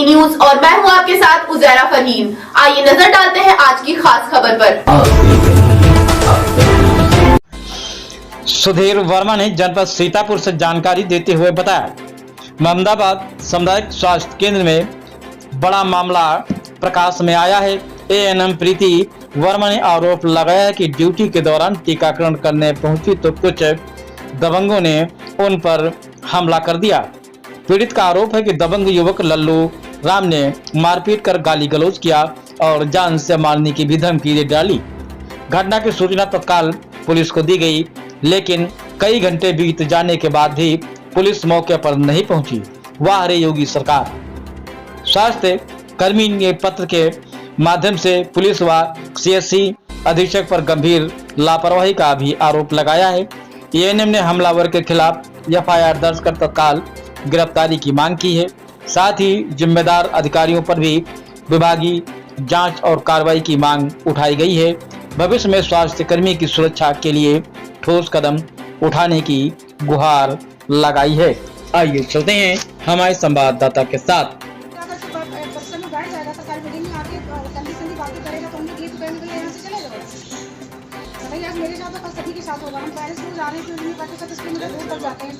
News और मैं हूं आपके साथ उजैरा फरहीन। आइए नजर डालते हैं आज की खास खबर पर। सुधीर वर्मा ने जनपद सीतापुर से जानकारी देते हुए बताया, मोहम्मदाबाद सामुदायिक स्वास्थ्य केंद्र में बड़ा मामला प्रकाश में आया है। एएनएम प्रीति वर्मा ने आरोप लगाया है कि ड्यूटी के दौरान टीकाकरण करने पहुंची तो कुछ दबंगों ने उन पर हमला कर दिया। पीड़ित का आरोप है कि दबंग युवक लल्लू राम ने मारपीट कर गाली गलौज किया और जान से मारने की भी धमकी दे डाली। घटना की सूचना तत्काल पुलिस को दी गई, लेकिन कई घंटे बीत जाने के बाद भी पुलिस मौके पर नहीं पहुंची। वाह रे योगी सरकार। स्वास्थ्य कर्मी ने पत्र के माध्यम से पुलिस व सीएससी अधीक्षक पर गंभीर लापरवाही का भी आरोप लगाया है। एएनएम ने हमलावर के खिलाफ एफआईआर दर्ज कर तत्काल गिरफ्तारी की मांग की है। साथ ही जिम्मेदार अधिकारियों पर भी विभागीय जांच और कार्रवाई की मांग उठाई गई है। भविष्य में स्वास्थ्य कर्मी की सुरक्षा के लिए ठोस कदम उठाने की गुहार लगाई है। आइए चलते हैं हमारे संवाददाता के साथ। मेरे साथ तो सभी के साथ होगा। हम पेरेंट्स को जा रहे हैं क्योंकि बच्चे सब स्कूल में दूर तक जाते हैं।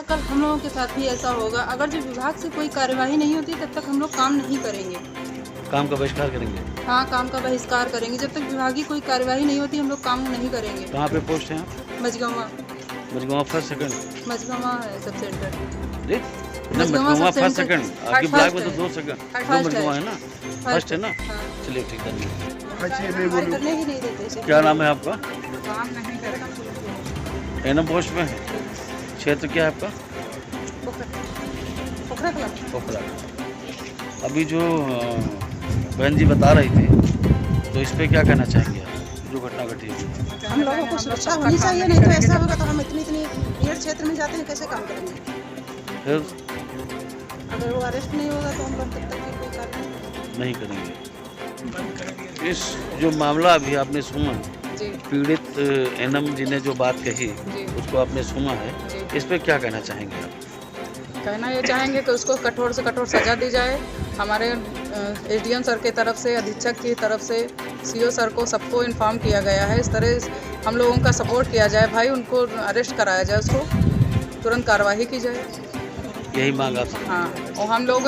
कल हम लोगों के साथ भी ऐसा होगा। अगर जो विभाग से कोई कार्यवाही नहीं होती तब तक हम लोग काम नहीं करेंगे। काम का बहिष्कार करेंगे? हाँ, काम का बहिष्कार करेंगे। जब तक विभागीय कोई कार्यवाही नहीं होती हम लोग काम नहीं करेंगे। कहाँ पे पोस्ट है आप? Majhgaon first second. मझगांव है sub centre. Mazgaon first second. आपकी ब्लॉक में तो 2 सेकंड 2 मझगांव है ना? फर्स्ट है ना? चलिए ठीक है। करने ही नहीं देते। क्या नाम है आपका? काम नहीं करेगा। एनएम पोस्ट में है। क्षेत्र क्या है आपका? पोखरा। अभी जो बहन जी बता रही थी, तो इस पे क्या कहना चाहेंगे आप, जो घटना घटी है? हम लोगों को सुरक्षा होनी चाहिए, नहीं तो ऐसा होगा तो हम इतनी भीड़ क्षेत्र में जाते हैं कैसे काम करेंगे? फिर अगर वो अरेस्ट नहीं होगा तो हम लोग तब तक कोई कार्य नहीं करेंगे। इस जो मामला अभी आपने सुना, पीड़ित एनएम जी ने जो बात कही उसको आपने सुना है, इस पे क्या कहना चाहेंगे आप? कहना ये चाहेंगे कि उसको कठोर से कठोर सजा दी जाए। हमारे एसडीएम सर की तरफ से, अधीक्षक की तरफ से, सीओ सर को सबको इन्फॉर्म किया गया है। इस तरह हम लोगों का सपोर्ट किया जाए भाई, उनको अरेस्ट कराया जाए, उसको तुरंत कार्रवाई की जाए। यही मांग आप? हाँ, और हम लोग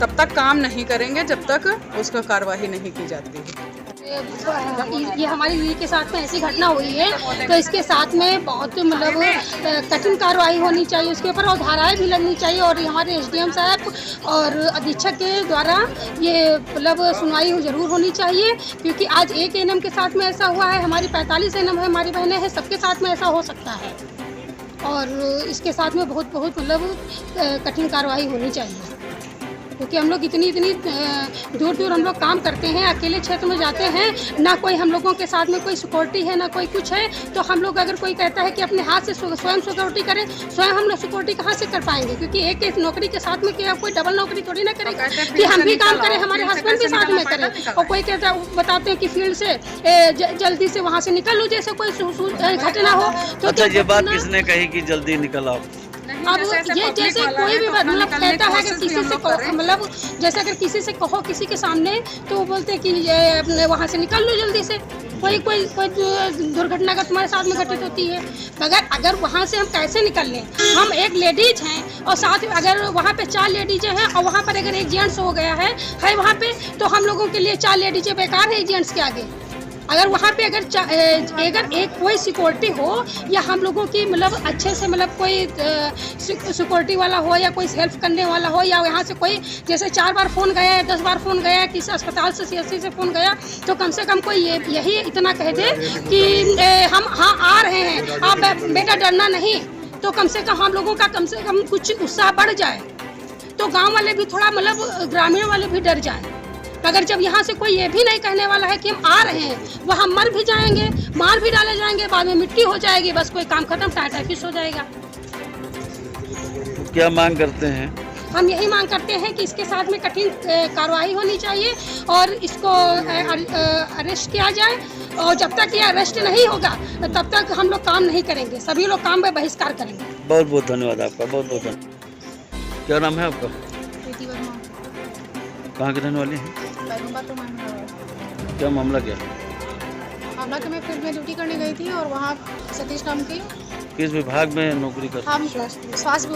तब तक काम नहीं करेंगे जब तक उसका कार्रवाई नहीं की जाती है। ये हमारी लीग के साथ में ऐसी घटना हुई है तो इसके साथ में बहुत मतलब कठिन कार्रवाई होनी चाहिए उसके ऊपर, और धाराएं भी लगनी चाहिए। और हमारे एसडीएम साहब और अधीक्षक के द्वारा ये मतलब सुनवाई जरूर होनी चाहिए, क्योंकि आज एक एएनएम के साथ में ऐसा हुआ है, हमारी 45 एएनएम है, हमारी बहनें हैं, सबके साथ में ऐसा हो सकता है। और इसके साथ में बहुत मतलब कठिन कार्रवाई होनी चाहिए, क्योंकि हम लोग इतनी दूर दूर हम लोग काम करते हैं, अकेले क्षेत्र में जाते हैं, ना कोई हम लोगों के साथ में कोई सिक्योरिटी है ना कोई कुछ है। तो हम लोग अगर कोई कहता है कि अपने हाथ से स्वयं सिक्योरिटी करें, स्वयं हम लोग सिक्योरिटी कहाँ से कर पाएंगे? क्योंकि एक नौकरी के साथ में क्या कोई डबल नौकरी थोड़ी ना करेगा कि हम भी काम करें, हमारे हस्बैंड भी साथ में करें। और कोई कहता है, बताते हैं कि फील्ड से जल्दी से वहाँ से निकल लो, जैसे कोई घटना हो तो। अच्छा, ये बात किसने कही कि जल्दी निकल आओ? अब ये जैसे कोई भी मतलब कहता है कि किसी से मतलब जैसे अगर किसी से कहो किसी के सामने, तो वो बोलते हैं कि ये वहाँ से निकल लो जल्दी से। कोई दुर्घटना का तुम्हारे साथ में घटित होती है, मगर अगर वहाँ से हम कैसे निकल लें? हम एक लेडीज हैं और साथ में अगर वहाँ पे 4 लेडीजें हैं और वहाँ पर अगर एक जेंट्स हो गया है वहाँ पे, तो हम लोगों के लिए 4 लेडीजें बेकार है जेंट्स के आगे। अगर वहाँ पे अगर एक कोई सिक्योरिटी हो या हम लोगों की मतलब अच्छे से मतलब कोई सिक्योरिटी वाला हो या कोई हेल्प करने वाला हो, या यहाँ से कोई जैसे 4 बार फ़ोन गया है, 10 बार फ़ोन गया, किसी अस्पताल से सीएससी से फ़ोन गया, तो कम से कम कोई यही इतना कह दे कि हम हाँ आ रहे हैं, आप बेटा डरना नहीं, तो कम से कम हम लोगों का कम से कम कुछ उत्साह बढ़ जाए, तो गाँव वाले भी थोड़ा मतलब ग्रामीण वाले भी डर जाए। अगर जब यहाँ से कोई ये भी नहीं कहने वाला है कि हम आ रहे हैं, वहाँ मर भी जाएंगे, मार भी डाले जाएंगे, बाद में मिट्टी हो जाएगी, बस कोई काम खत्म, टाटा फिश हो जाएगा। क्या मांग करते हैं? हम यही मांग करते हैं कि इसके साथ में कठिन कार्रवाई होनी चाहिए और इसको अरेस्ट किया जाए, और जब तक ये अरेस्ट नहीं होगा तब तक हम लोग काम नहीं करेंगे, सभी लोग काम में बहिष्कार करेंगे। बहुत बहुत धन्यवाद आपका, बहुत बहुत धन्यवाद। क्या नाम है आपका? प्रीति वर्मा। कहाँ के रहने वाले हैं? क्या मामला क्या है? मामला कि मैं फील्ड में ड्यूटी करने गई थी और वहाँ सतीश नाम के, किस विभाग में नौकरी करते हम स्वास्थ्य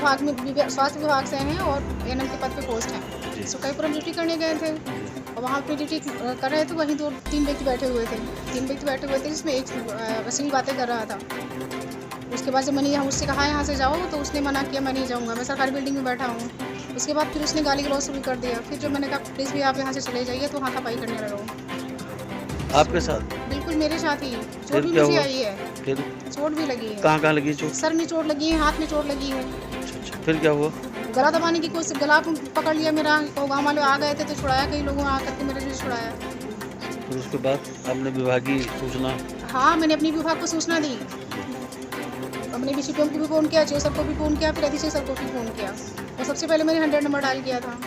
विभाग से हैं और एएनएम के पद पे पोस्ट हैं। सुकाईपुरम ड्यूटी करने गए थे और वहाँ अपनी ड्यूटी कर रहे थे, वहीं 2-3 व्यक्ति बैठे हुए थे। 3 व्यक्ति बैठे हुए थे जिसमें एक अश्लील बातें कर रहा था। उसके बाद जब मैंने यहाँ उससे कहा यहाँ से जाओ तो उसने मना किया, मैं नहीं जाऊँगा, मैं सरकारी बिल्डिंग में बैठा हूँ। उसके बाद फिर उसने गाली गलौज शुरू कर दिया। फिर जब मैंने कहा प्लीज़ भी आप यहाँ से चले जाइए तो हाथापाई करने लगा। आपके साथ? बिल्कुल मेरे साथ ही। चोट भी मुझे आई है, फिर चोट भी लगी है। कहाँ लगी चोट? सर में चोट लगी है, हाथ में चोट लगी है। अच्छा, फिर क्या हुआ? गला दबाने की कोशिश, गला पकड़ लिया मेरा, तो गाँव वाले आ गए थे तो छुड़ाया, कई लोगों आ करके मेरे से छुड़ाया। फिर उसके बाद आपने विभागीय सूचना? हाँ, मैंने अपनी विभाग को सूचना दी। अपने BCPM को भी फ़ोन किया, जो सर को भी फ़ोन किया, फिर अधीक्षक सर को भी फ़ोन किया। और सबसे पहले मैंने 100 नंबर डायल किया था।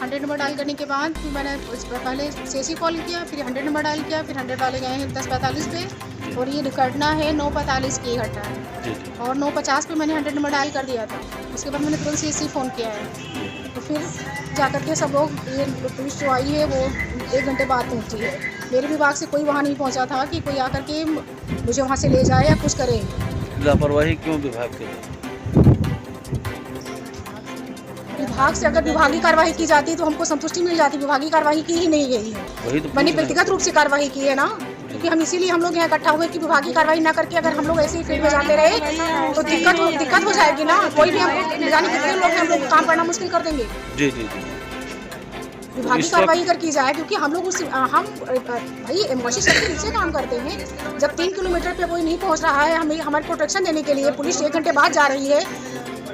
100 नंबर डायल करने के बाद फिर मैंने पहले CSC कॉल किया, फिर 100 नंबर डायल किया, फिर 100 डाले गए हैं 10:45 पे और ये घटना है 9:45 की घटना है और 9:50 पे मैंने 100 नंबर डायल कर दिया था। उसके बाद मैंने तुरंत CSC फ़ोन किया है। तो फिर जाकर के सब लोग, ये पुलिस जो आई है वो 1 घंटे बाद पहुँची है। मेरे विभाग से कोई वहाँ नहीं पहुँचा था कि कोई आकर के मुझे वहाँ से ले जाए या कुछ करे। लापरवाही क्यों विभाग के? विभाग से अगर विभागीय कार्रवाई की जाती तो हमको संतुष्टि मिल जाती। विभागीय कार्रवाई की ही नहीं गई है, वही तो मैंने व्यक्तिगत रूप से कार्रवाई की है ना, क्योंकि हम इसीलिए हम लोग यहाँ इकट्ठा हुए कि विभागीय कार्रवाई ना करके अगर हम लोग ऐसे ही फील्ड में जाते रहे तो दिक्कत हो जाएगी ना। कोई भी हमको जाने कितने लोग हम लोग काम करना मुश्किल कर देंगे। जी जी जी। विभागीय कार्रवाई अगर की जाए, क्योंकि हम लोग हम भाई एम्बेसी से नीचे काम करते हैं। जब 3 किलोमीटर पे कोई नहीं पहुंच रहा है, हमें हमारी प्रोटेक्शन देने के लिए पुलिस 1 घंटे बाद जा रही है,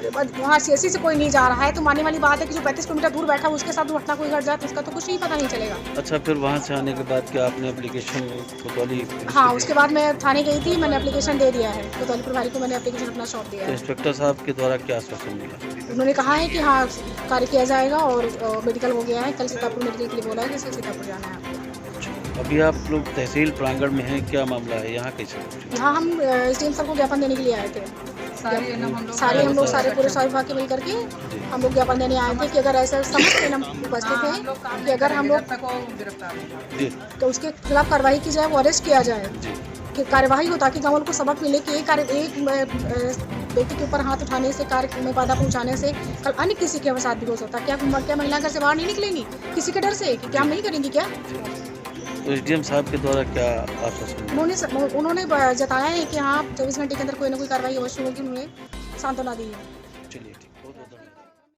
वहाँ CSC से कोई नहीं जा रहा है, तो मानने वाली बात है कि जो 35 किलोमीटर दूर बैठा है उसके साथ दुर्घटना कोई घट जाए तो उसका तो कुछ नहीं पता नहीं चलेगा। अच्छा, फिर वहाँ से आने के बाद क्या आपने एप्लीकेशन कोतवाली? हाँ, उसके बाद मैं थाने गई थी, मैंने एप्लीकेशन दे दिया है, कोतवाली प्रभारी को मैंने एप्लीकेशन अपना सौंप दिया तो है। इंस्पेक्टर साहब के द्वारा क्या आश्वासन मिला? उन्होंने कहा है कि हाँ कार्य किया जाएगा और मेडिकल हो गया है, कल सीतापुर मेडिकल के लिए बोला है कि सीतापुर जाना है आपको। अभी आप लोग तहसील प्रांगण में हैं, क्या मामला है यहाँ कैसे? यहाँ हम SDM सर को ज्ञापन देने के लिए आए थे। सारे पूरे स्वास्थ्य विभाग के मिल करके हम लोग ज्ञापन देने आए थे कि अगर ऐसा समस्त एनएम उपस्थित है कि अगर हम लोग तो उसके खिलाफ कार्रवाई की जाए, वो अरेस्ट किया जाए, कि कार्यवाही हो ताकि गाँव को सबक मिले कि एक व्यक्ति के ऊपर हाथ उठाने से, कार्य में बाधा पहुंचाने से कल अन्य किसी के साथ भी हो सकता है। क्या महिला घर से बाहर नहीं निकलेंगी किसी के डर से कि क्या हम नहीं करेंगी क्या? तो SDM साहब के द्वारा क्या आश्वासन? उन्होंने जताया है कि हाँ 24 घंटे के अंदर कोई ना कोई कार्रवाई अवश्य होगी, उन्होंने सांत्वना दी है। चलिए ठीक।